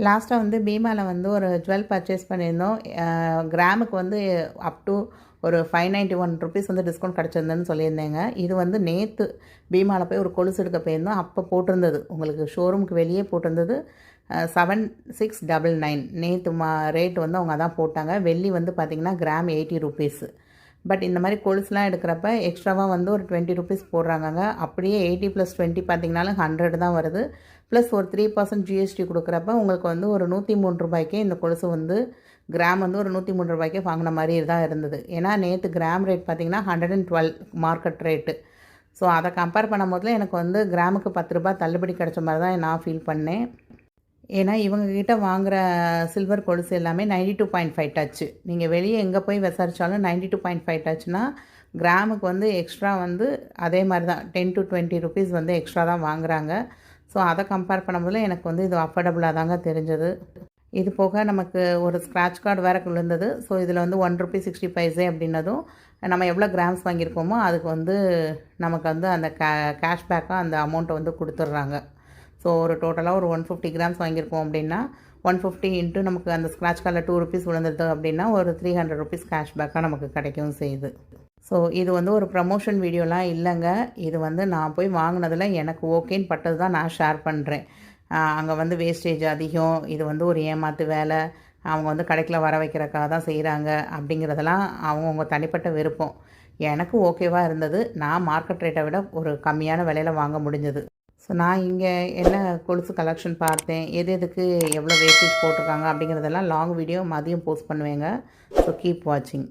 லாஸ்ட்டாக வந்து பீமாவில் வந்து ஒரு ஜுவல் பர்ச்சேஸ் பண்ணியிருந்தோம். கிராமுக்கு வந்து அப் டு ஒரு 591 ருபீஸ் வந்து டிஸ்கவுண்ட் கிடச்சிருந்ததுன்னு சொல்லியிருந்தேங்க. இது வந்து நேற்று பீமாவில் போய் ஒரு கொலுசு எடுக்க போயிருந்தோம். அப்போ போட்டிருந்தது, உங்களுக்கு ஷோரூமுக்கு வெளியே போட்டிருந்தது 7699. நேற்று ரேட்டு வந்து அவங்க அதான் போட்டாங்க. வெள்ளி வந்து பார்த்திங்கன்னா கிராம் 80 ருபீஸு. பட் இந்த மாதிரி கொலுசுலாம் எடுக்கிறப்ப எக்ஸ்ட்ராவாக வந்து ஒரு 20 ருபீஸ் போடுறாங்கங்க. அப்படியே 80 + 20 பார்த்திங்கனாலும் 100 தான் வருது. ப்ளஸ் ஒரு 3% ஜிஎஸ்டி கொடுக்குறப்ப உங்களுக்கு வந்து ஒரு 103 ரூபாய்க்கே இந்த கொலுசு வந்து கிராம் வந்து ஒரு 103 ரூபாய்க்கே வாங்கின மாதிரி தான் இருந்தது. ஏன்னா நேற்று கிராம் ரேட் பார்த்திங்கன்னா 112 மார்க்கெட் ரேட்டு. ஸோ அதை கம்பேர் பண்ணும்போது எனக்கு வந்து கிராமுக்கு 10 ரூபாய் தள்ளுபடி கிடச்ச மாதிரி தான் நான் ஃபீல் பண்ணேன். ஏன்னா இவங்கக்கிட்ட வாங்குகிற சில்வர் கொலுசு எல்லாமே 92.5 டச்சு. நீங்கள் வெளியே எங்கே போய் விசாரித்தாலும் 92.5 டச்சுனா கிராமுக்கு வந்து எக்ஸ்ட்ரா வந்து அதே மாதிரி தான் 10 to 20 ருபீஸ் வந்து எக்ஸ்ட்ரா தான் வாங்குகிறாங்க. ஸோ அதை கம்பேர் பண்ணும்போது எனக்கு வந்து இது அஃபோர்டபுளாக தாங்க தெரிஞ்சது. இது போக நமக்கு ஒரு ஸ்க்ராட்ச் கார்டு வேறு விழுந்தது. ஸோ இதில் வந்து 1 ரூபி 60 பைசே அப்படின்னதும் நம்ம எவ்வளோ கிராம்ஸ் வாங்கியிருக்கோமோ அதுக்கு வந்து நமக்கு வந்து அந்த கேஷ்பேக்காக அந்த அமௌண்ட்டை வந்து கொடுத்துட்றாங்க. ஸோ ஒரு டோட்டலாக ஒரு 150 கிராம்ஸ் வாங்கியிருக்கோம் அப்படின்னா 150 இன்ட்டு நமக்கு அந்த ஸ்க்ராட்ச் கார்டில் 2 ருபீஸ் விழுந்தது அப்படின்னா ஒரு 300 ருபீஸ் கேஷ்பேக்காக நமக்கு கிடைக்கவும் செய்யுது. ஸோ இது வந்து ஒரு ப்ரமோஷன் வீடியோலாம் இல்லைங்க. இது வந்து நான் போய் வாங்கினதில் எனக்கு ஓகேன்னு பட்டது தான் நான் ஷேர் பண்ணுறேன். அங்கே வந்து வேஸ்டேஜ் அதிகம், இது வந்து ஒரு ஏமாத்து வேலை, அவங்க வந்து கடைக்கில் வர வைக்கிறக்காக தான் செய்கிறாங்க அப்படிங்கிறதெல்லாம் அவங்கவுங்க தனிப்பட்ட விருப்பம். எனக்கு ஓகேவாக இருந்தது. நான் மார்க்கெட் ரேட்டை விட ஒரு கம்மியான விலையில் வாங்க முடிஞ்சது. ஸோ நான் இங்கே என்ன கொலுசு கலெக்ஷன் பார்த்தேன், எதுக்கு எவ்வளோ வேஸ்டேஜ் போட்டிருக்காங்க அப்படிங்கிறதெல்லாம் லாங் வீடியோ மதியம் போஸ்ட் பண்ணுவேங்க. ஸோ கீப் வாட்சிங்.